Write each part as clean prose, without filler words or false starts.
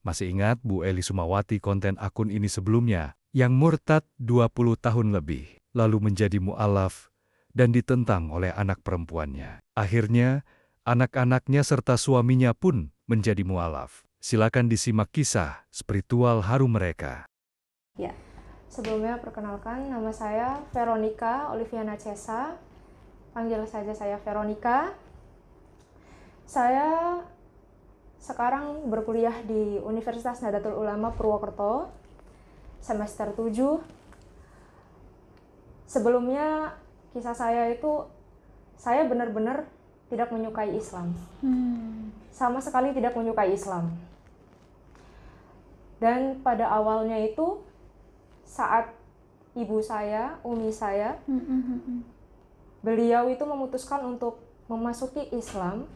Masih ingat Bu Eli Sumawati konten akun ini sebelumnya, yang murtad 20 tahun lebih, lalu menjadi mu'alaf dan ditentang oleh anak perempuannya. Akhirnya, anak-anaknya serta suaminya pun menjadi mu'alaf. Silakan disimak kisah spiritual haru mereka. Ya, sebelumnya perkenalkan, nama saya Veronica Oliviana Cesa. Panggil saja saya Veronica. Saya sekarang berkuliah di Universitas Nahdlatul Ulama Purwokerto, semester 7. Sebelumnya kisah saya itu, saya benar-benar tidak menyukai Islam. Sama sekali tidak menyukai Islam. Dan pada awalnya itu, saat ibu saya, umi saya, beliau itu memutuskan untuk memasuki Islam.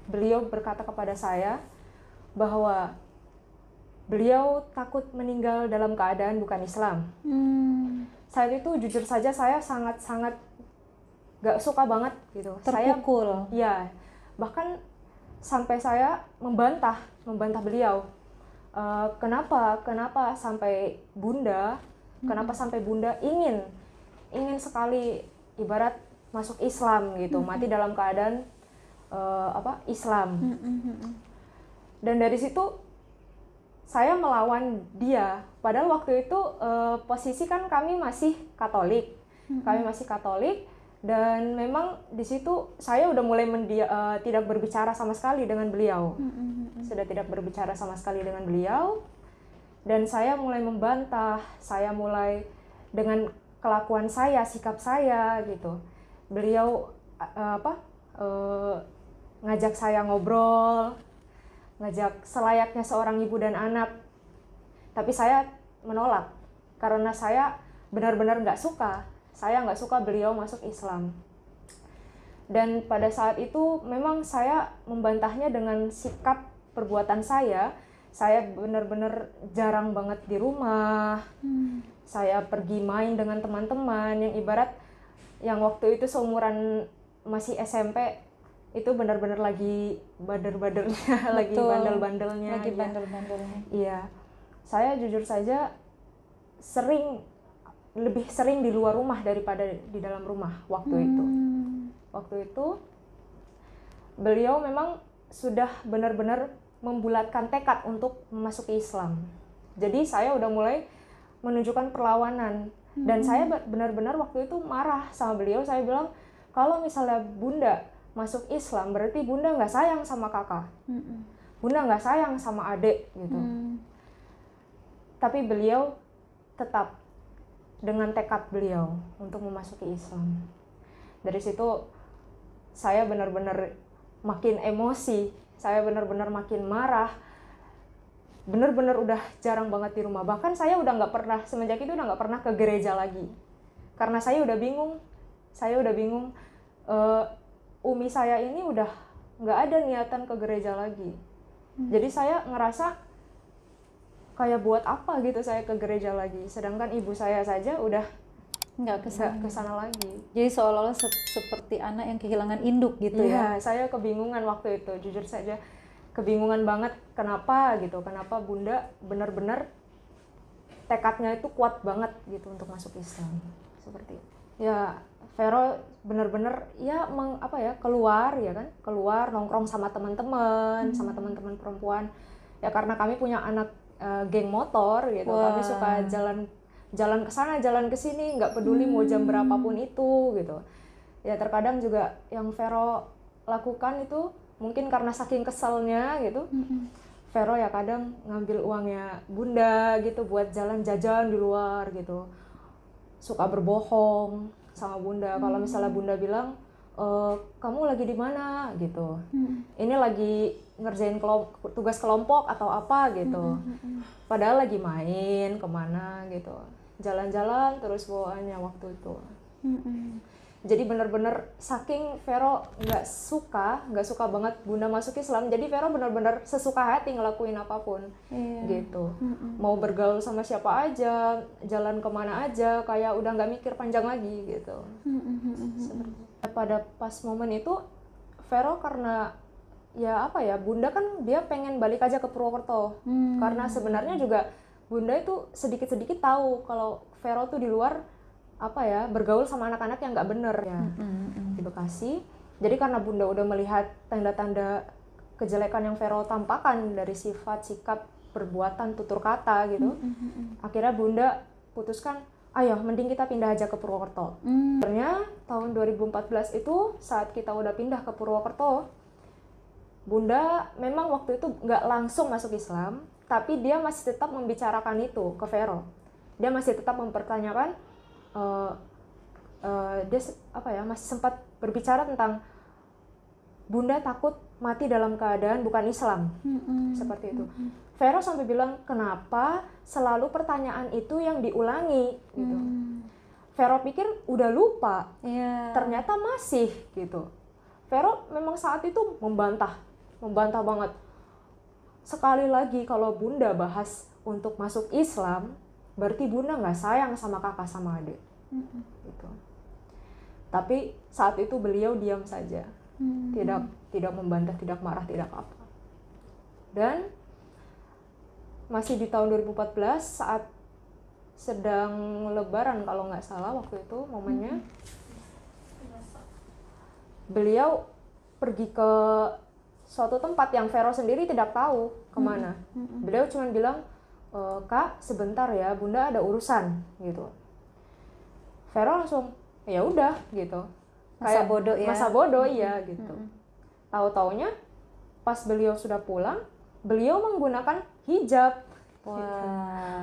Beliau berkata kepada saya bahwa beliau takut meninggal dalam keadaan bukan Islam. Saat itu jujur saja saya sangat-sangat gak suka banget gitu. Terpukul. Bahkan sampai saya membantah beliau. Kenapa sampai bunda ingin sekali ibarat masuk Islam gitu, mati dalam keadaan Islam. Dan dari situ saya melawan dia. Padahal waktu itu posisi kan kami masih Katolik. Dan memang di situ saya udah mulai tidak berbicara sama sekali dengan beliau. Sudah tidak berbicara sama sekali dengan beliau. Dan saya mulai membantah, saya mulai dengan kelakuan saya, sikap saya gitu. Beliau ngajak saya ngobrol, ngajak selayaknya seorang ibu dan anak. Tapi saya menolak karena saya benar-benar nggak suka. Saya nggak suka beliau masuk Islam. Dan pada saat itu memang saya membantahnya dengan sikap perbuatan saya. Saya benar-benar jarang banget di rumah. Saya pergi main dengan teman-teman yang ibarat yang waktu itu seumuran masih SMP, itu benar-benar lagi bader-badernya, lagi bandel-bandelnya. Iya. Saya jujur saja lebih sering di luar rumah daripada di dalam rumah waktu itu. Waktu itu beliau memang sudah benar-benar membulatkan tekad untuk memasuki Islam. Jadi saya udah mulai menunjukkan perlawanan. Dan saya benar-benar waktu itu marah sama beliau. Saya bilang, kalau misalnya bunda masuk Islam, berarti bunda nggak sayang sama kakak. Bunda nggak sayang sama adik gitu. Tapi beliau tetap dengan tekad beliau untuk memasuki Islam. Dari situ saya benar-benar makin emosi. Saya benar-benar makin marah, benar-benar udah jarang banget di rumah. Bahkan saya udah nggak pernah, semenjak itu udah nggak pernah ke gereja lagi. Karena saya udah bingung, umi saya ini udah nggak ada niatan ke gereja lagi. Jadi saya ngerasa kayak buat apa gitu saya ke gereja lagi. Sedangkan ibu saya saja udah nggak kesana lagi. Jadi seolah-olah seperti anak yang kehilangan induk gitu ya? Iya, saya kebingungan waktu itu, jujur saja kebingungan banget kenapa bunda benar-benar tekadnya itu kuat banget gitu untuk masuk Islam. Seperti itu. Ya, Vero benar-benar ya keluar nongkrong sama teman-teman perempuan. Ya karena kami punya anak geng motor gitu. Wah. Kami suka jalan ke sana, jalan ke sini, nggak peduli mau jam berapapun itu gitu. Ya terkadang juga yang Vero lakukan itu mungkin karena saking keselnya gitu. Vero ya kadang ngambil uangnya bunda gitu buat jalan jajan di luar gitu. Suka berbohong sama bunda. Kalau misalnya bunda bilang, kamu lagi di mana gitu. Ini lagi ngerjain tugas kelompok atau apa gitu. Padahal lagi main kemana gitu. Jalan-jalan terus bawaannya waktu itu. Jadi benar-benar saking Vero nggak suka banget bunda masuk Islam. Jadi Vero benar-benar sesuka hati ngelakuin apapun, gitu. Mau bergaul sama siapa aja, jalan kemana aja, kayak udah nggak mikir panjang lagi gitu. Pada pas momen itu Vero karena ya apa ya, Bunda kan dia pengen balik aja ke Purwokerto. Karena sebenarnya juga Bunda itu sedikit-sedikit tahu kalau Vero tuh di luar apa ya, bergaul sama anak-anak yang nggak bener ya di Bekasi. Jadi karena Bunda udah melihat tanda-tanda kejelekan yang Vero tampakkan dari sifat, sikap, perbuatan, tutur kata gitu, akhirnya Bunda putuskan, ayo mending kita pindah aja ke Purwokerto. Akhirnya tahun 2014 itu saat kita udah pindah ke Purwokerto, Bunda memang waktu itu nggak langsung masuk Islam, tapi dia masih tetap membicarakan itu ke Vero. Dia masih tetap mempertanyakan, dia apa ya, masih sempat berbicara tentang Bunda takut mati dalam keadaan bukan Islam, seperti itu. Vero sampai bilang, kenapa selalu pertanyaan itu yang diulangi gitu. Vero pikir udah lupa, ternyata masih gitu. Vero memang saat itu membantah banget. Sekali lagi kalau Bunda bahas untuk masuk Islam, berarti Bunda nggak sayang sama kakak sama adik. Gitu. Tapi saat itu beliau diam saja. Tidak membantah, tidak marah, tidak apa. Dan masih di tahun 2014 saat sedang lebaran kalau nggak salah waktu itu momennya, beliau pergi ke suatu tempat yang Vero sendiri tidak tahu kemana. Beliau cuma bilang, Kak sebentar ya, Bunda ada urusan gitu. Vero langsung ya udah gitu. Masa bodoh ya. Masa bodoh iya gitu. Tahu-taunya pas beliau sudah pulang, beliau menggunakan hijab.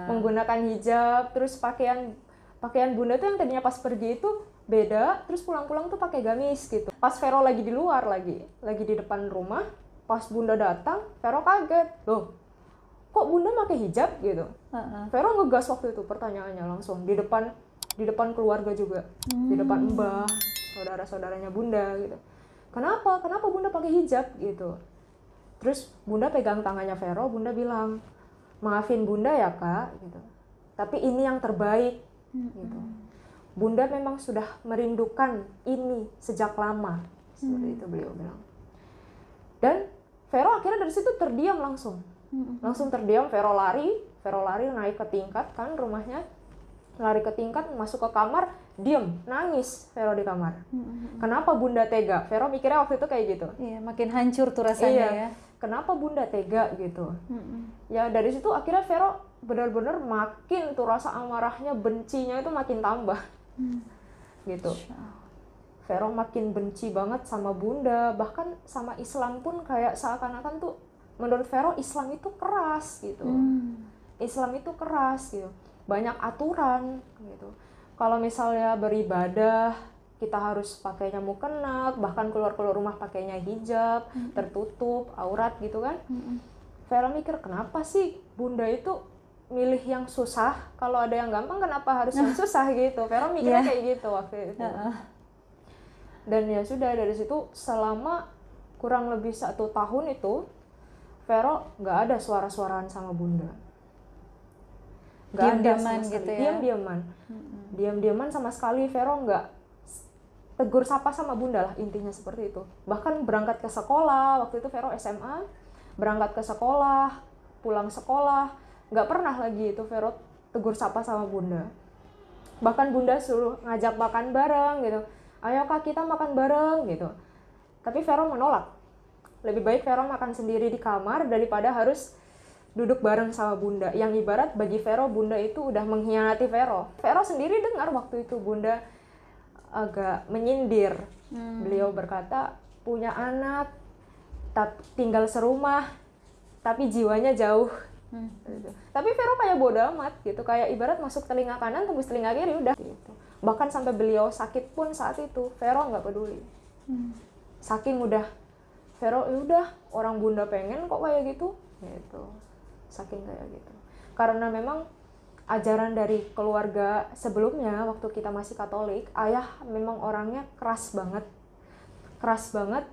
Menggunakan hijab, terus pakaian Bunda tuh yang tadinya pas pergi itu beda, terus pulang-pulang tuh pakai gamis gitu. Pas Vero lagi di luar lagi di depan rumah, pas Bunda datang, Vero kaget. Loh, kok Bunda pakai hijab gitu? Vero ngegas waktu itu pertanyaannya langsung di depan keluarga juga, di depan mbah, saudara-saudaranya Bunda gitu. Kenapa Bunda pakai hijab gitu? Terus Bunda pegang tangannya Vero, Bunda bilang, maafin Bunda ya Kak gitu. Tapi ini yang terbaik gitu. Bunda memang sudah merindukan ini sejak lama, seperti itu beliau bilang. Dan Vero akhirnya dari situ terdiam langsung terdiam. Vero lari naik ke tingkat kan rumahnya, lari ke tingkat, masuk ke kamar, diem, nangis Vero di kamar. Kenapa Bunda tega? Vero mikirnya waktu itu kayak gitu. Iya, makin hancur tuh rasanya ya. Kenapa Bunda tega gitu? Ya dari situ akhirnya Vero benar-benar makin tuh rasa amarahnya, bencinya itu makin tambah. Gitu. Vero makin benci banget sama Bunda, bahkan sama Islam pun kayak seakan-akan tuh menurut Vero Islam itu keras gitu. Islam itu keras gitu. Banyak aturan gitu. Kalau misalnya beribadah kita harus pakainya mukena, bahkan keluar rumah pakainya hijab, tertutup aurat gitu kan. Vero mikir, kenapa sih Bunda itu milih yang susah? Kalau ada yang gampang kenapa harus yang susah gitu? Vero mikirnya kayak gitu waktu itu. Dan ya sudah, dari situ selama kurang lebih 1 tahun itu Vero nggak ada suara-suaraan sama Bunda. Diam-diaman gitu ya? Diam-diaman sama sekali. Vero nggak tegur sapa sama Bunda lah, intinya seperti itu. Bahkan berangkat ke sekolah, waktu itu Vero SMA, berangkat ke sekolah, pulang sekolah, nggak pernah lagi itu Vero tegur sapa sama Bunda. Bahkan Bunda suruh ngajak makan bareng gitu. Ayo Kak kita makan bareng gitu. Tapi Vero menolak. Lebih baik Vero makan sendiri di kamar daripada harus duduk bareng sama Bunda. Yang ibarat bagi Vero, Bunda itu udah mengkhianati Vero. Vero sendiri dengar waktu itu Bunda agak menyindir. Beliau berkata, punya anak, tinggal serumah, tapi jiwanya jauh. Tapi Vero kayak bodo amat gitu, kayak ibarat masuk telinga kanan tembus telinga kiri udah gitu. Bahkan sampai beliau sakit pun saat itu Vero nggak peduli. Saking udah Vero udah orang Bunda pengen kok kayak gitu saking kayak gitu. Karena memang ajaran dari keluarga sebelumnya waktu kita masih Katolik, ayah memang orangnya keras banget.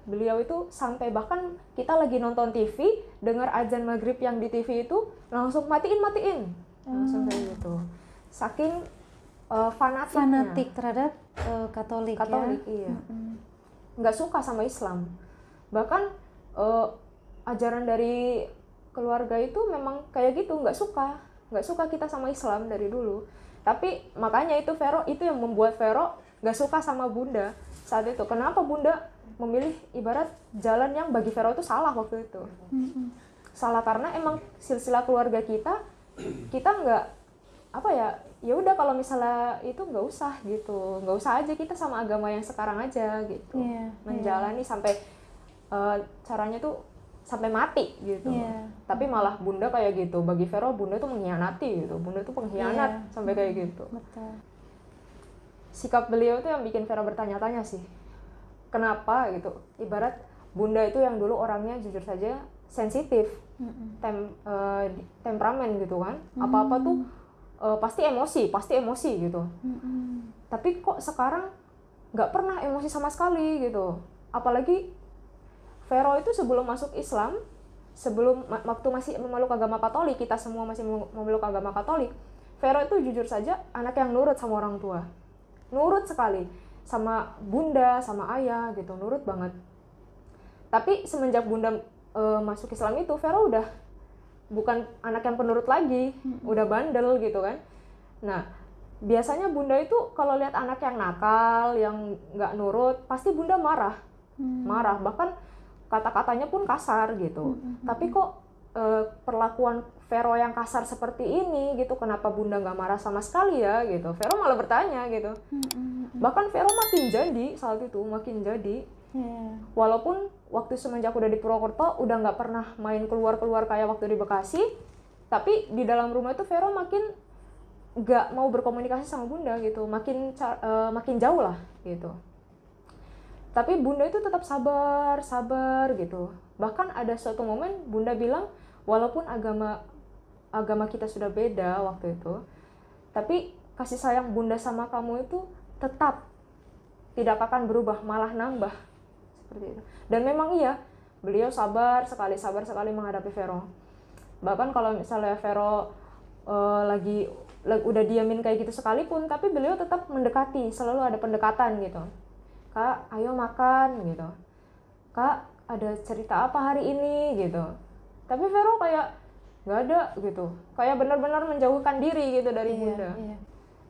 Beliau itu sampai bahkan kita lagi nonton TV, dengar azan maghrib yang di TV itu langsung matiin, langsung kayak gitu. Saking fanatik terhadap Katolik iya. Nggak suka sama Islam. Bahkan eh, ajaran dari keluarga itu memang kayak gitu, nggak suka kita sama Islam dari dulu. Tapi makanya itu Vero, itu yang membuat Vero nggak suka sama Bunda saat itu. Kenapa Bunda memilih ibarat jalan yang bagi Vero itu salah waktu itu? Salah karena emang silsilah keluarga kita nggak apa ya udah kalau misalnya itu nggak usah gitu, nggak usah aja, kita sama agama yang sekarang aja gitu, menjalani sampai caranya tuh sampai mati gitu. Tapi malah Bunda kayak gitu, bagi Vero Bunda tuh mengkhianati gitu, Bunda tuh pengkhianat sampai kayak gitu. Betul. Sikap beliau tuh yang bikin Vero bertanya-tanya sih, kenapa gitu. Ibarat Bunda itu yang dulu orangnya jujur saja sensitif, temperamen gitu kan, apa-apa tuh pasti emosi gitu. Tapi kok sekarang nggak pernah emosi sama sekali gitu. Apalagi Vero itu sebelum masuk Islam, waktu masih memeluk agama Katolik, kita semua masih memeluk agama Katolik, Vero itu jujur saja anak yang nurut sama orang tua, nurut sekali sama Bunda, sama ayah gitu, nurut banget. Tapi semenjak Bunda masuk Islam itu, Vero udah bukan anak yang penurut lagi, udah bandel gitu kan. Nah, biasanya Bunda itu kalau lihat anak yang nakal, yang nggak nurut, pasti Bunda marah, bahkan kata-katanya pun kasar gitu. Tapi kok perlakuan Vero yang kasar seperti ini gitu, kenapa Bunda nggak marah sama sekali ya gitu. Vero malah bertanya gitu. Bahkan Vero makin jadi saat itu, makin jadi. Walaupun waktu semenjak udah di Purwokerto udah nggak pernah main keluar-keluar kayak waktu di Bekasi, tapi di dalam rumah itu Vero makin nggak mau berkomunikasi sama Bunda gitu, makin jauh lah gitu. Tapi Bunda itu tetap sabar gitu. Bahkan ada suatu momen Bunda bilang, walaupun agama kita sudah beda waktu itu, tapi kasih sayang Bunda sama kamu itu tetap tidak akan berubah, malah nambah. Seperti itu. Dan memang iya, beliau sabar sekali menghadapi Vero. Bahkan kalau misalnya Vero lagi udah diamin kayak gitu sekalipun, tapi beliau tetap mendekati, selalu ada pendekatan gitu. Kak, ayo makan gitu. Kak, ada cerita apa hari ini gitu. Tapi Vero kayak nggak ada gitu. Kayak benar-benar menjauhkan diri gitu dari Bunda.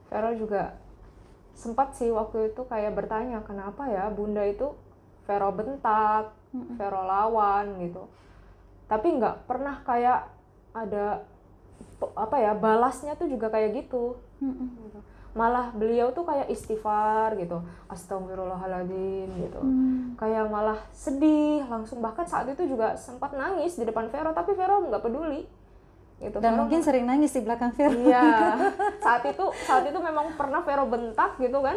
Vero juga sempat sih waktu itu kayak bertanya, kenapa ya Bunda itu Vero bentak, Vero lawan gitu. Tapi nggak pernah kayak ada balasnya tuh juga kayak gitu. Malah beliau tuh kayak istighfar gitu, astagfirullahaladzim gitu. Kayak malah sedih langsung, bahkan saat itu juga sempat nangis di depan Vero, tapi Vero nggak peduli gitu. Dan Vero mungkin sering nangis di belakang Vero. Iya, saat itu memang pernah Vero bentak gitu kan,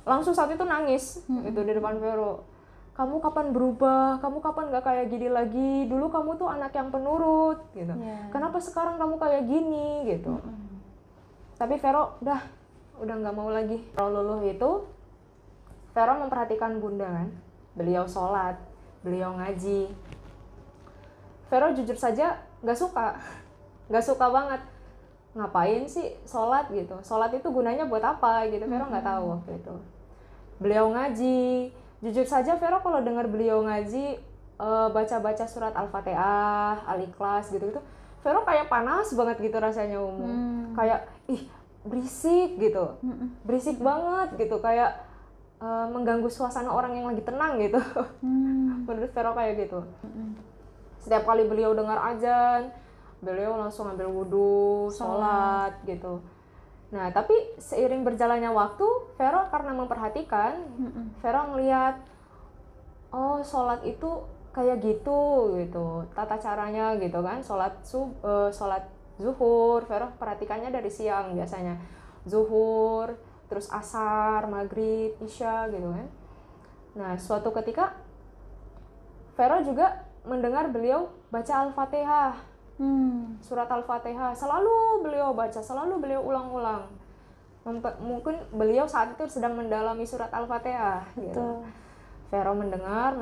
langsung saat itu nangis gitu di depan Vero. Kamu kapan berubah? Kamu kapan nggak kayak gini lagi? Dulu kamu tuh anak yang penurut gitu. Kenapa sekarang kamu kayak gini gitu? Tapi Vero udah nggak mau lagi. Vero luluh itu, Vero memperhatikan Bunda kan, beliau sholat, beliau ngaji. Vero jujur saja nggak suka banget. Ngapain sih sholat gitu? Sholat itu gunanya buat apa gitu? Vero nggak tahu waktu itu. Beliau ngaji, jujur saja Vero kalau dengar beliau ngaji, baca-baca surat Al-Fatihah, Al-Ikhlas gitu-gitu, Vero kayak panas banget gitu rasanya kayak berisik gitu, berisik banget gitu, kayak mengganggu suasana orang yang lagi tenang gitu. Menurut Vero kayak gitu. Setiap kali beliau dengar azan, beliau langsung ambil wudhu, sholat gitu. Nah, tapi seiring berjalannya waktu, Vero karena memperhatikan, Vero ngeliat, oh sholat itu kayak gitu, tata caranya gitu kan, sholat zuhur, Vero perhatikannya dari siang biasanya, zuhur, terus asar, maghrib, isya gitu kan. Nah, suatu ketika, Vero juga mendengar beliau baca Al-Fatihah, surat Al-Fatihah, selalu beliau baca, selalu beliau ulang-ulang. Mungkin beliau saat itu sedang mendalami surat Al-Fatihah gitu. Vero mendengar.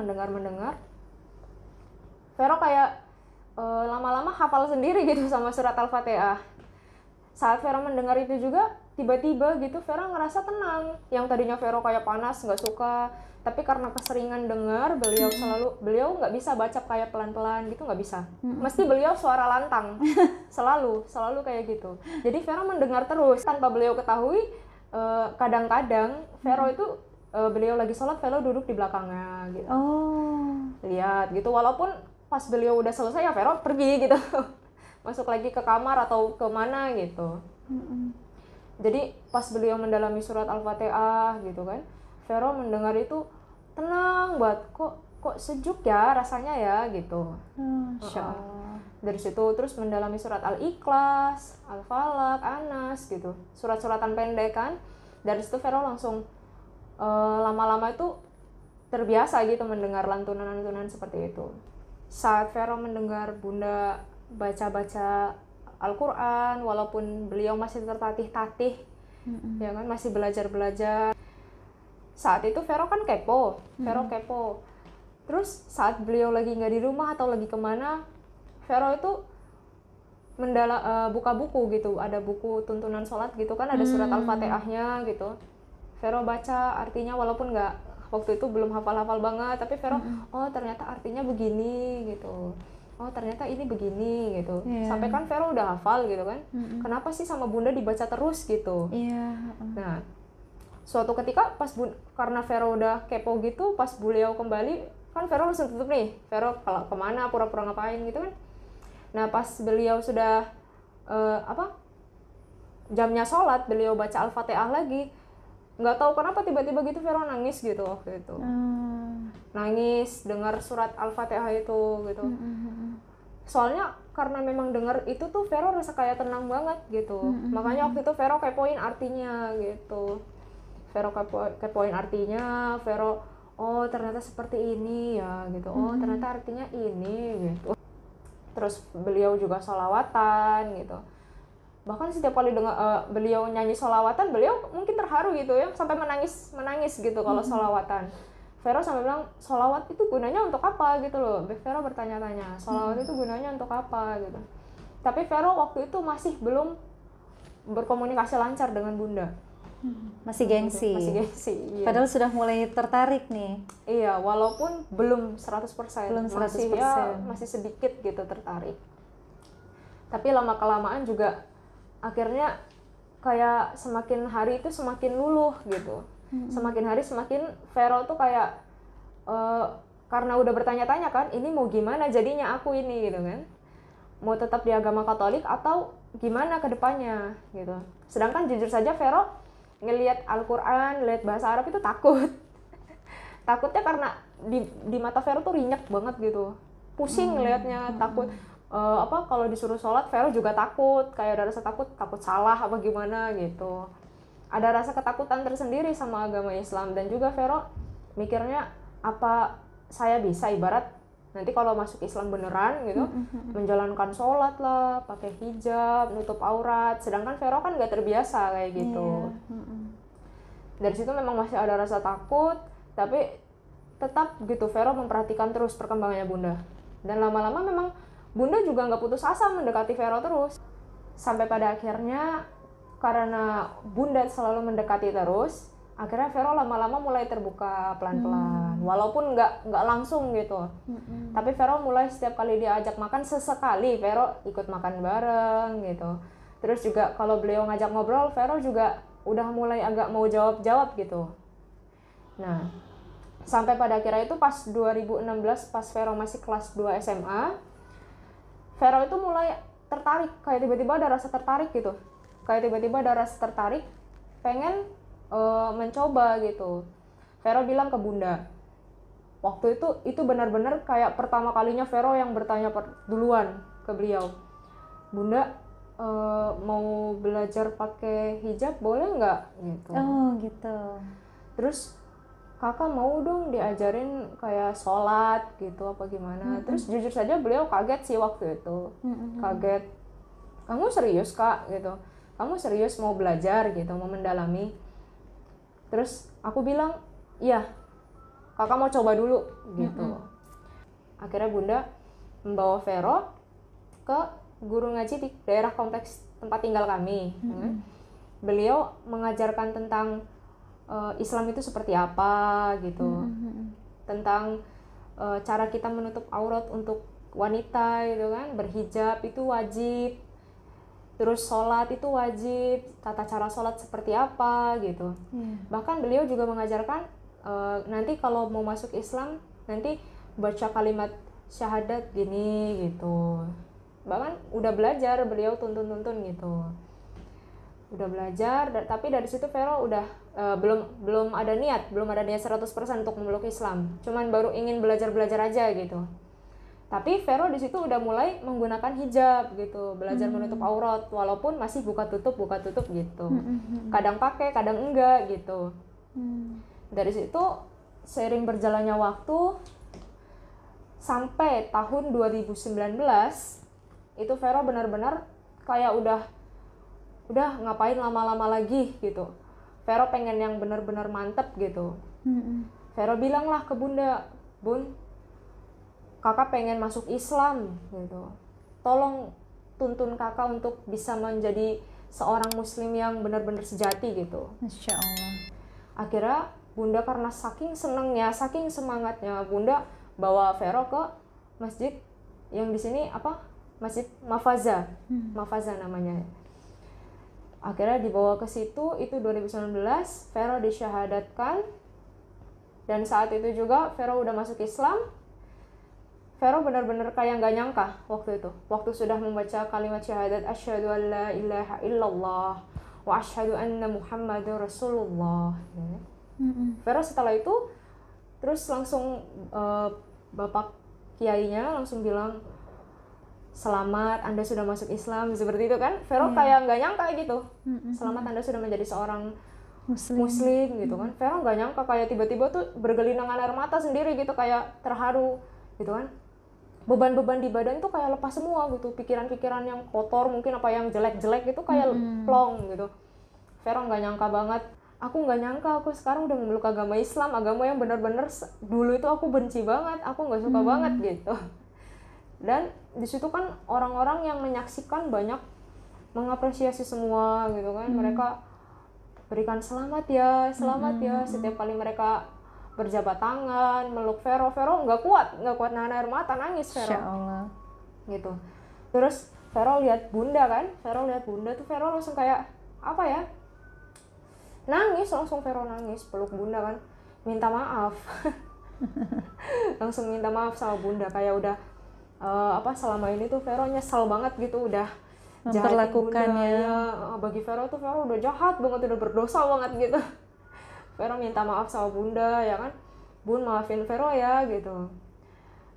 Vero kayak lama-lama hafal sendiri gitu sama surat Al-Fatihah. Saat Vero mendengar itu juga, tiba-tiba gitu Vera ngerasa tenang. Yang tadinya Vera kayak panas, nggak suka, tapi karena keseringan dengar beliau nggak bisa baca kayak pelan-pelan gitu, nggak bisa. Mesti beliau suara lantang, selalu kayak gitu. Jadi Vera mendengar terus tanpa beliau ketahui. Kadang-kadang Vero itu beliau lagi sholat, Vero duduk di belakangnya gitu. Lihat gitu, walaupun pas beliau udah selesai ya Vero pergi gitu. Masuk lagi ke kamar atau kemana gitu. Jadi pas beliau mendalami surat Al-Fatihah gitu kan, Vero mendengar itu tenang banget, kok sejuk ya rasanya ya gitu. Masya Allah. Dari situ terus mendalami surat Al-Ikhlas, Al-Falaq, Anas gitu, surat-suratan pendek kan. Dari situ Vero langsung lama-lama itu terbiasa gitu mendengar lantunan-lantunan seperti itu. Saat Vero mendengar Bunda baca-baca Al-Quran, walaupun beliau masih tertatih-tatih, ya kan, masih belajar-belajar. Saat itu Vero kan kepo, kepo. Terus saat beliau lagi nggak di rumah atau lagi kemana, Vero itu buka buku gitu, ada buku tuntunan sholat gitu kan, ada surat Al-Fatihahnya gitu. Vero baca artinya, walaupun nggak, waktu itu belum hafal-hafal banget, tapi Vero, oh ternyata artinya begini gitu. Oh ternyata ini begini gitu. Sampai kan Vero udah hafal gitu kan. Kenapa sih sama Bunda dibaca terus gitu. Nah, suatu ketika pas karena Vero udah kepo gitu, pas beliau kembali, kan Vero langsung tutup nih. Vero kalau kemana, pura-pura ngapain gitu kan. Nah pas beliau sudah jamnya sholat, beliau baca Al-Fatihah lagi, nggak tahu kenapa tiba-tiba gitu Vero nangis gitu waktu itu. Nangis dengar surat Al-Fatihah itu gitu. Soalnya karena memang dengar itu tuh Vero rasa kayak tenang banget gitu. Makanya waktu itu Vero kepoin artinya gitu. Vero kepoin artinya, Vero, oh ternyata seperti ini ya gitu. Oh ternyata artinya ini gitu. Terus beliau juga sholawatan gitu. Bahkan setiap kali dengar beliau nyanyi sholawatan, beliau mungkin terharu gitu ya, sampai menangis gitu kalau sholawatan. Vero sampai bilang, sholawat itu gunanya untuk apa gitu loh. Vero bertanya-tanya, sholawat itu gunanya untuk apa gitu. Tapi Vero waktu itu masih belum berkomunikasi lancar dengan Bunda. Masih gengsi. Iya. Padahal sudah mulai tertarik nih. Iya, walaupun belum 100%. Belum 100%. Masih sedikit gitu tertarik. Tapi lama-kelamaan juga akhirnya kayak semakin hari itu semakin luluh gitu. Semakin hari semakin Vero tuh kayak karena udah bertanya-tanya kan, ini mau gimana jadinya aku ini gitu kan. Mau tetap di agama Katolik atau gimana ke depannya gitu. Sedangkan jujur saja Vero ngelihat Al-Quran, lihat bahasa Arab itu takut. Takutnya karena di mata Vero tuh rinyek banget gitu. Pusing ngelihatnya, takut kalau disuruh sholat Vero juga takut, kayak ada rasa takut salah apa gimana gitu. Ada rasa ketakutan tersendiri sama agama Islam. Dan juga Vero mikirnya, apa saya bisa ibarat nanti kalau masuk Islam beneran gitu, menjalankan sholat lah, pakai hijab, nutup aurat, sedangkan Vero kan nggak terbiasa kayak gitu. Dari situ memang masih ada rasa takut, tapi tetap gitu Vero memperhatikan terus perkembangannya Bunda. Dan lama-lama memang Bunda juga nggak putus asa mendekati Vero terus. Sampai pada akhirnya karena Bunda selalu mendekati terus, akhirnya Vero lama-lama mulai terbuka pelan-pelan, walaupun nggak langsung gitu. Tapi Vero mulai setiap kali diajak makan, sesekali Vero ikut makan bareng gitu. Terus juga kalau beliau ngajak ngobrol, Vero juga udah mulai agak mau jawab-jawab gitu. Nah, sampai pada akhirnya itu pas 2016, pas Vero masih kelas 2 SMA, Vero itu mulai tertarik, kayak tiba-tiba ada rasa tertarik gitu. Kayak tiba-tiba ada rasa tertarik, pengen mencoba gitu. Vero bilang ke Bunda, waktu itu benar-benar kayak pertama kalinya Vero yang bertanya duluan ke beliau, Bunda mau belajar pakai hijab boleh nggak gitu. Oh gitu. Terus kakak mau dong diajarin kayak sholat gitu apa gimana. Terus jujur saja beliau kaget sih waktu itu. Kaget, kamu serius kak gitu, kamu serius mau belajar gitu, mau mendalami. Terus aku bilang, iya, kakak mau coba dulu gitu. Akhirnya Bunda membawa Vero ke guru ngaji di daerah kompleks tempat tinggal kami. beliau mengajarkan tentang Islam itu seperti apa gitu, tentang cara kita menutup aurat untuk wanita gitu kan, berhijab itu wajib, terus sholat itu wajib, tata cara sholat seperti apa gitu. Bahkan beliau juga mengajarkan nanti kalau mau masuk Islam nanti baca kalimat syahadat gini gitu. Bahkan udah belajar beliau tuntun gitu, udah belajar. Tapi dari situ Vero udah belum ada niat 100% untuk memeluk Islam, cuman baru ingin belajar aja gitu. Tapi Vero di situ udah mulai menggunakan hijab gitu, belajar menutup aurat walaupun masih buka tutup gitu. Kadang pakai, kadang enggak gitu. Dari situ seiring berjalannya waktu sampai tahun 2019 itu Vero benar-benar kayak udah ngapain lama-lama lagi gitu. Vero pengen yang benar-benar mantep gitu. Vero bilang lah ke Bunda, Bun, kakak pengen masuk Islam gitu. Tolong tuntun kakak untuk bisa menjadi seorang muslim yang benar-benar sejati gitu. Masya Allah. Akhirnya Bunda karena saking senengnya, saking semangatnya, Bunda bawa Vero ke masjid yang di sini Masjid Mafaza. Mafaza namanya. Akhirnya dibawa ke situ, itu 2019, Vero disyahadatkan. Dan saat itu juga Vero udah masuk Islam. Vero benar-benar kayak nggak nyangka waktu itu. Waktu sudah membaca kalimat syahadat, asyhadu an la ilaha illallah wa asyhadu anna Muhammadur Rasulullah. Vero setelah itu terus langsung bapak kiainya langsung bilang, selamat Anda sudah masuk Islam, seperti itu kan. Vero kayak nggak nyangka gitu. Selamat Anda sudah menjadi seorang muslim gitu kan. Vero nggak nyangka, kayak tiba-tiba tuh bergelinangan air mata sendiri gitu, kayak terharu gitu kan. Beban-beban di badan tuh kayak lepas semua gitu, pikiran-pikiran yang kotor mungkin apa yang jelek-jelek itu kayak plong gitu. Vero nggak nyangka banget. Aku nggak nyangka aku sekarang udah memeluk agama Islam, agama yang benar-benar dulu itu aku benci banget, aku nggak suka banget gitu. Dan di situ kan orang-orang yang menyaksikan banyak mengapresiasi semua gitu kan. Mereka berikan selamat ya setiap kali mereka berjabat tangan meluk Vero nggak kuat nahan air mata, nangis Vero. Masya Allah. Gitu. Terus Vero lihat Bunda kan, tuh Vero langsung kayak apa ya, nangis langsung. Vero nangis peluk Bunda kan, minta maaf. Langsung minta maaf sama Bunda, kayak udah selama ini tuh Vero nyesel banget gitu, udah memperlakukannya ya. Bagi Vero tuh Vero udah jahat banget, udah berdosa banget gitu. Vero minta maaf sama Bunda ya kan, Bun maafin Vero ya gitu,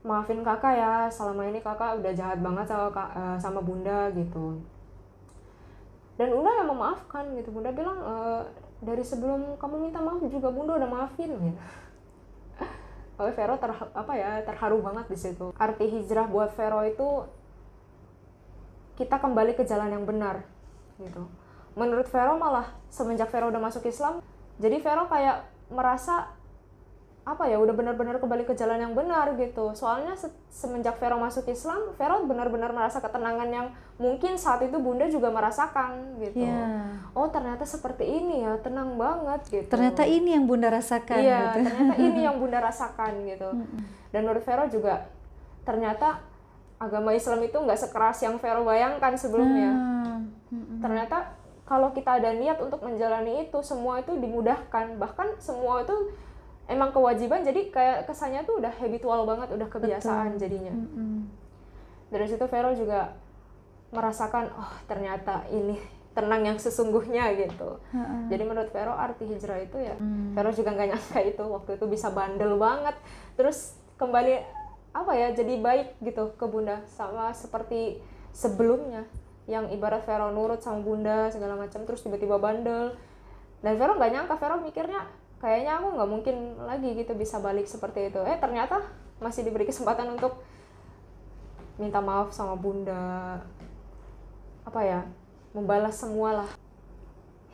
maafin kakak ya, selama ini kakak udah jahat banget sama Bunda gitu. Dan Bunda yang memaafkan gitu. Bunda bilang dari sebelum kamu minta maaf juga Bunda udah maafin gitu. Tapi Vero terharu banget di situ. Arti hijrah buat Vero itu kita kembali ke jalan yang benar gitu. Menurut Vero malah semenjak Vero udah masuk Islam, jadi Vero kayak merasa udah benar-benar kembali ke jalan yang benar gitu. Soalnya semenjak Vero masuk Islam, Vero benar-benar merasa ketenangan yang mungkin saat itu Bunda juga merasakan gitu. Oh ternyata seperti ini ya, tenang banget gitu. Ternyata ini yang Bunda rasakan. Iya, gitu. ternyata ini yang Bunda rasakan gitu. Dan menurut Vero juga ternyata agama Islam itu nggak sekeras yang Vero bayangkan sebelumnya. Ternyata kalau kita ada niat untuk menjalani itu, semua itu dimudahkan. Bahkan semua itu emang kewajiban, jadi kayak kesannya tuh udah habitual banget, udah kebiasaan. Betul. Jadinya. Dari situ Vero juga merasakan, oh ternyata ini tenang yang sesungguhnya gitu. Jadi menurut Vero arti hijrah itu ya, Vero juga nggak nyangka itu waktu itu bisa bandel banget, terus kembali jadi baik gitu ke Bunda, sama seperti sebelumnya yang ibarat Vero nurut sama Bunda segala macam, terus tiba-tiba bandel. Dan Vero nggak nyangka, Vero mikirnya kayaknya aku nggak mungkin lagi gitu bisa balik seperti itu. Ternyata masih diberi kesempatan untuk minta maaf sama Bunda, membalas semua lah.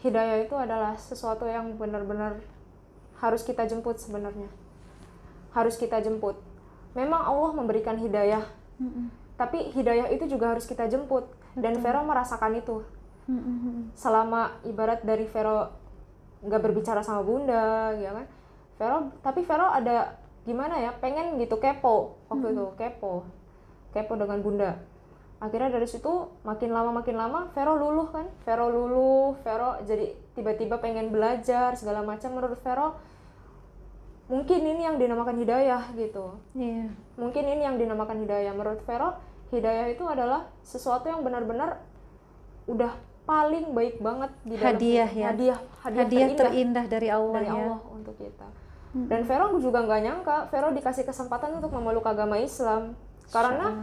Hidayah itu adalah sesuatu yang benar-benar harus kita jemput sebenarnya. Harus kita jemput. Memang Allah memberikan hidayah, tapi hidayah itu juga harus kita jemput. Dan Vero merasakan itu. Selama ibarat dari Vero nggak berbicara sama bunda, ya kan? Tapi Vero ada gimana ya, pengen gitu, kepo waktu itu, kepo dengan bunda. Akhirnya dari situ makin lama Vero luluh kan, Vero jadi tiba-tiba pengen belajar segala macam. Menurut Vero mungkin ini yang dinamakan hidayah gitu. Iya. Mungkin ini yang dinamakan hidayah. Menurut Vero, hidayah itu adalah sesuatu yang benar-benar udah paling baik banget di dalam Hadiah ya. Hadiah terindah dari Allah ya. Untuk kita. Dan Vero juga nggak nyangka Vero dikasih kesempatan untuk memeluk agama Islam. Karena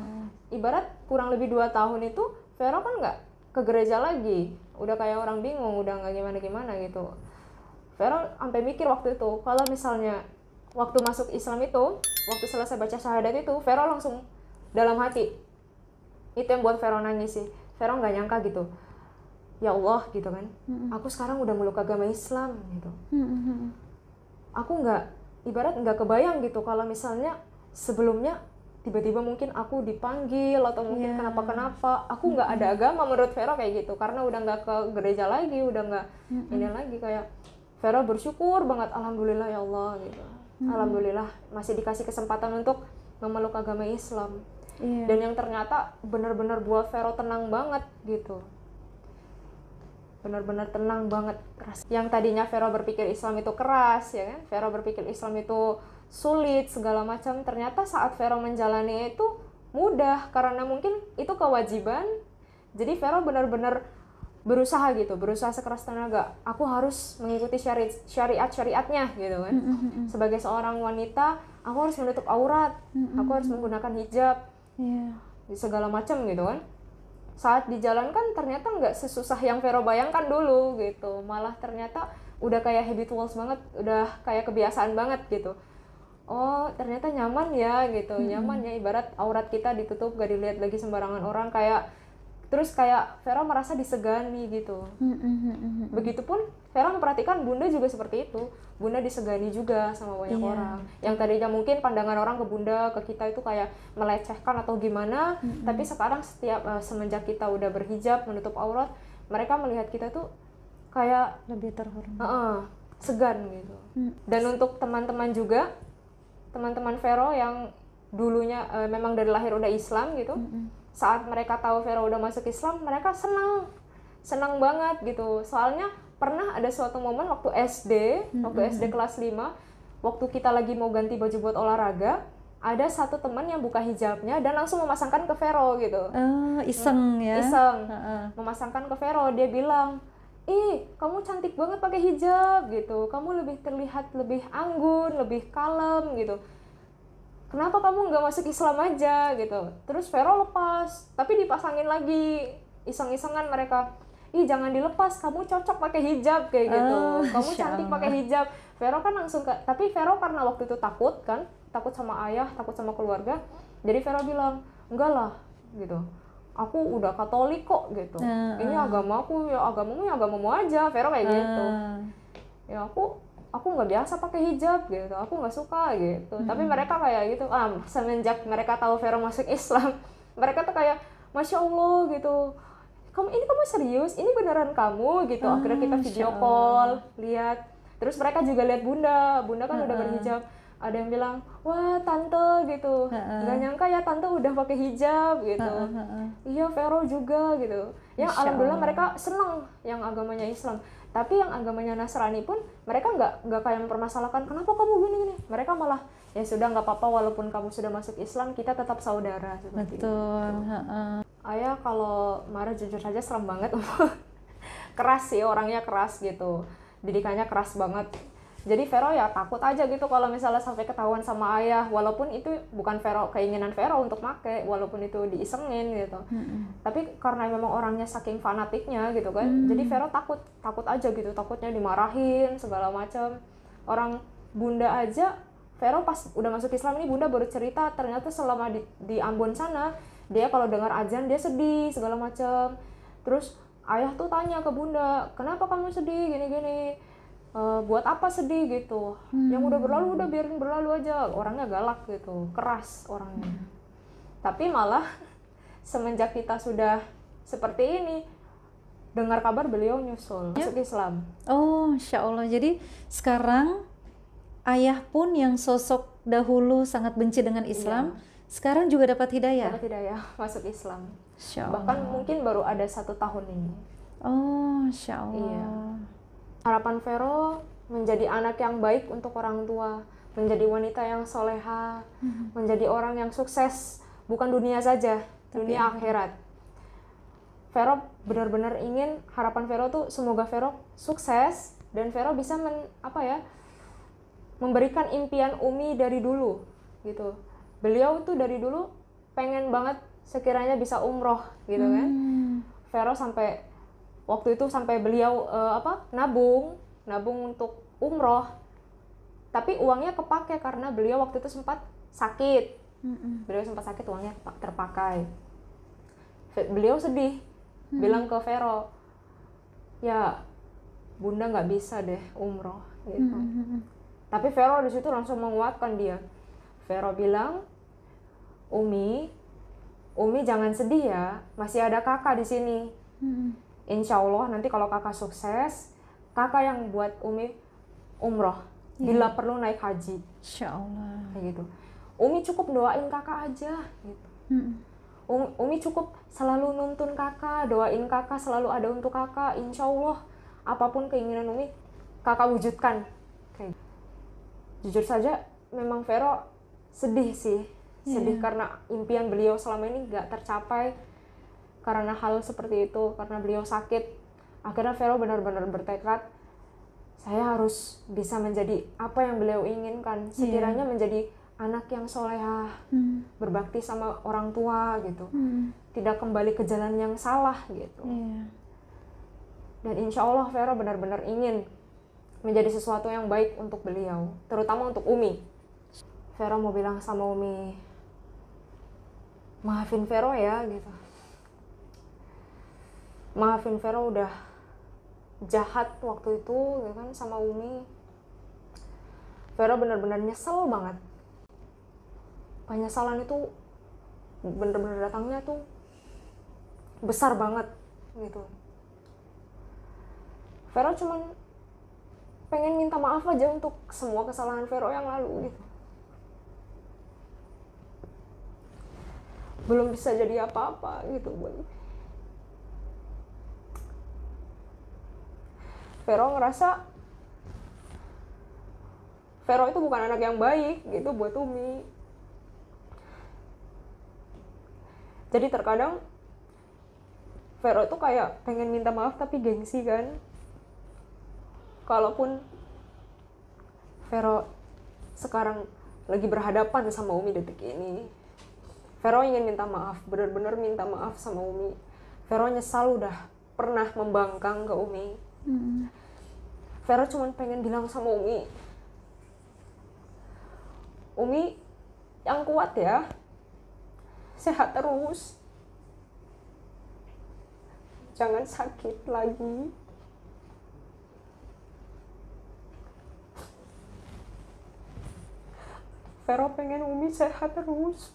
ibarat kurang lebih 2 tahun itu Vero kan nggak ke gereja lagi. Udah kayak orang bingung, udah nggak gimana-gimana gitu. Vero sampai mikir waktu itu, kalau misalnya waktu masuk Islam itu, waktu selesai baca syahadat itu, Vero langsung dalam hati. Itu yang buat Vero nangis sih. Vero nggak nyangka gitu. Ya Allah gitu kan. Aku sekarang udah meluk agama Islam gitu. Aku ibarat nggak kebayang gitu kalau misalnya sebelumnya tiba-tiba mungkin aku dipanggil atau mungkin kenapa aku nggak ada agama. Menurut Vero kayak gitu, karena udah nggak ke gereja lagi, udah nggak ini lagi. Kayak Vero bersyukur banget, alhamdulillah ya Allah gitu. Alhamdulillah masih dikasih kesempatan untuk memeluk agama Islam. Dan yang ternyata benar-benar buat Vero tenang banget gitu. Benar-benar tenang banget. Yang tadinya Vero berpikir Islam itu keras, ya kan? Vero berpikir Islam itu sulit, segala macam. Ternyata saat Vero menjalani itu mudah, karena mungkin itu kewajiban. Jadi Vero benar-benar berusaha gitu, berusaha sekeras tenaga. Aku harus mengikuti syariat-syariatnya gitu kan. Sebagai seorang wanita, aku harus menutup aurat, aku harus menggunakan hijab, segala macam gitu kan. Saat dijalankan ternyata nggak sesusah yang Vero bayangkan dulu gitu. Malah ternyata udah kayak habituals banget, udah kayak kebiasaan banget gitu. Oh ternyata nyaman ya gitu, nyaman ya, ibarat aurat kita ditutup, gak dilihat lagi sembarangan orang. Terus kayak Vero merasa disegani gitu. Begitupun Vero memperhatikan bunda juga seperti itu. Bunda disegani juga sama banyak orang. Yang tadinya mungkin pandangan orang ke bunda, ke kita itu kayak melecehkan atau gimana. Tapi sekarang semenjak kita udah berhijab, menutup aurat, mereka melihat kita tuh kayak lebih terhormat. Segan gitu. Dan untuk teman-teman juga, teman-teman Vero yang dulunya memang dari lahir udah Islam gitu. Saat mereka tahu Vero udah masuk Islam, mereka senang banget gitu. Soalnya pernah ada suatu momen waktu SD kelas 5, waktu kita lagi mau ganti baju buat olahraga, ada satu teman yang buka hijabnya dan langsung memasangkan ke Vero gitu. Iseng ya? Iseng, memasangkan ke Vero. Dia bilang, kamu cantik banget pakai hijab gitu, kamu lebih terlihat lebih anggun, lebih kalem gitu. Kenapa kamu nggak masuk Islam aja gitu? Terus Vero lepas, tapi dipasangin lagi, iseng-isengan mereka. Jangan dilepas, kamu cocok pakai hijab kayak gitu. Kamu cantik pakai hijab. Vero kan langsung tapi Vero karena waktu itu takut sama ayah, takut sama keluarga. Jadi Vero bilang, enggak lah gitu. Aku udah Katolik kok gitu. Ini agamaku, ya agamamu ya agamamu aja. Vero kayak gitu. Ya aku nggak biasa pakai hijab gitu, aku nggak suka gitu. Tapi mereka kayak gitu, semenjak mereka tahu Vero masuk Islam, mereka tuh kayak Masya Allah gitu, kamu serius, ini beneran kamu gitu. Akhirnya kita video call, lihat. Terus mereka juga lihat bunda kan udah berhijab. Ada yang bilang, wah tante gitu, nggak nyangka ya tante udah pakai hijab gitu. Iya Vero juga gitu. Ya alhamdulillah mereka senang yang agamanya Islam. Tapi yang agamanya Nasrani pun mereka nggak kayak mempermasalahkan kenapa kamu gini. Mereka malah ya sudah nggak apa-apa, walaupun kamu sudah masuk Islam kita tetap saudara seperti itu. Ayah kalau marah jujur saja serem banget. Keras sih, orangnya keras gitu, didikannya keras banget. Jadi Vero ya takut aja gitu kalau misalnya sampai ketahuan sama ayah, walaupun itu bukan keinginan Vero untuk make, walaupun itu diisengin gitu. Tapi karena memang orangnya saking fanatiknya gitu kan, jadi Vero takut aja gitu, takutnya dimarahin segala macam. Orang bunda aja, Vero pas udah masuk Islam ini bunda baru cerita ternyata selama di Ambon sana, dia kalau dengar azan dia sedih segala macam. Terus ayah tuh tanya ke bunda, kenapa kamu sedih gini-gini? Buat apa sedih gitu? Yang udah berlalu udah biarin berlalu aja. Orangnya galak gitu, keras orangnya. Tapi malah semenjak kita sudah seperti ini, dengar kabar beliau nyusul masuk Islam. Oh, Insya Allah. Jadi sekarang ayah pun yang sosok dahulu sangat benci dengan Islam, sekarang juga dapat hidayah. Dapat hidayah masuk Islam. Insya Allah. Bahkan mungkin baru ada 1 tahun ini. Oh, Insya Allah. Iya. Harapan Vero menjadi anak yang baik untuk orang tua, menjadi wanita yang soleha, menjadi orang yang sukses, bukan dunia saja, dunia akhirat. Vero benar-benar ingin, harapan Vero tuh semoga Vero sukses dan Vero bisa memberikan impian Umi dari dulu gitu. Beliau tuh dari dulu pengen banget sekiranya bisa umroh gitu kan. Vero sampai waktu itu sampai beliau nabung untuk umroh. Tapi uangnya kepake karena beliau waktu itu sempat sakit. Beliau sempat sakit, uangnya terpakai. Beliau sedih, bilang ke Vero, ya bunda nggak bisa deh umroh gitu. Tapi Vero di situ langsung menguatkan dia. Vero bilang, Umi jangan sedih ya, masih ada kakak di sini. Insya Allah nanti kalau kakak sukses, kakak yang buat Umi umroh. Bila perlu naik haji. Insya Allah. Kayak gitu. Umi cukup doain kakak aja gitu. Umi cukup selalu nuntun kakak, doain kakak, selalu ada untuk kakak. Insya Allah apapun keinginan Umi, kakak wujudkan. Kayak jujur saja memang Vero sedih sih. Sedih karena impian beliau selama ini gak tercapai karena hal seperti itu, karena beliau sakit. Akhirnya Vero benar-benar bertekad, saya harus bisa menjadi apa yang beliau inginkan, sekiranya menjadi anak yang solehah, berbakti sama orang tua gitu, tidak kembali ke jalan yang salah gitu. Dan insya Allah Vero benar-benar ingin menjadi sesuatu yang baik untuk beliau, terutama untuk Umi. Vero mau bilang sama Umi, maafin Vero ya gitu. Maafin Vero udah jahat waktu itu ya kan sama Umi. Vero benar-benar nyesel banget. Penyesalan itu benar-benar datangnya tuh besar banget gitu. Vero cuman pengen minta maaf aja untuk semua kesalahan Vero yang lalu gitu. Belum bisa jadi apa-apa gitu buat Vero ngerasa Vero itu bukan anak yang baik gitu buat Umi. Jadi terkadang Vero tuh kayak pengen minta maaf tapi gengsi kan. Kalaupun Vero sekarang lagi berhadapan sama Umi detik ini, Vero ingin minta maaf, benar-benar minta maaf sama Umi. Vero nyesal udah pernah membangkang ke Umi. Vero cuma pengen bilang sama Umi, Umi yang kuat ya, sehat terus, jangan sakit lagi. Vero pengen Umi sehat terus.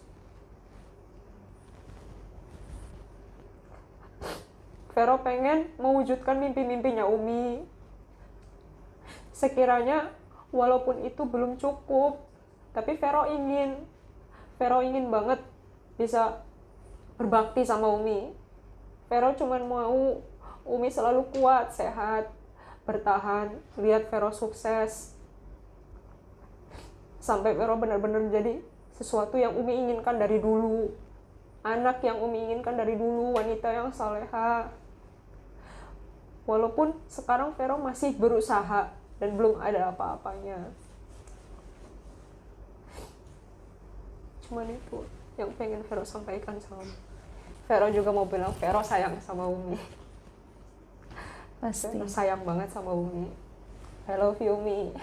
Vero pengen mewujudkan mimpi-mimpinya Umi. Sekiranya walaupun itu belum cukup, tapi Vero ingin banget bisa berbakti sama Umi. Vero cuman mau Umi selalu kuat, sehat, bertahan, lihat Vero sukses. Sampai Vero benar-benar jadi sesuatu yang Umi inginkan dari dulu. Anak yang Umi inginkan dari dulu, wanita yang saleha. Walaupun sekarang Vero masih berusaha dan belum ada apa-apanya. Cuman itu yang pengen Vero sampaikan sama Umi. Vero juga mau bilang Vero sayang sama Umi. Pasti. Vero sayang banget sama Umi. I love you Umi.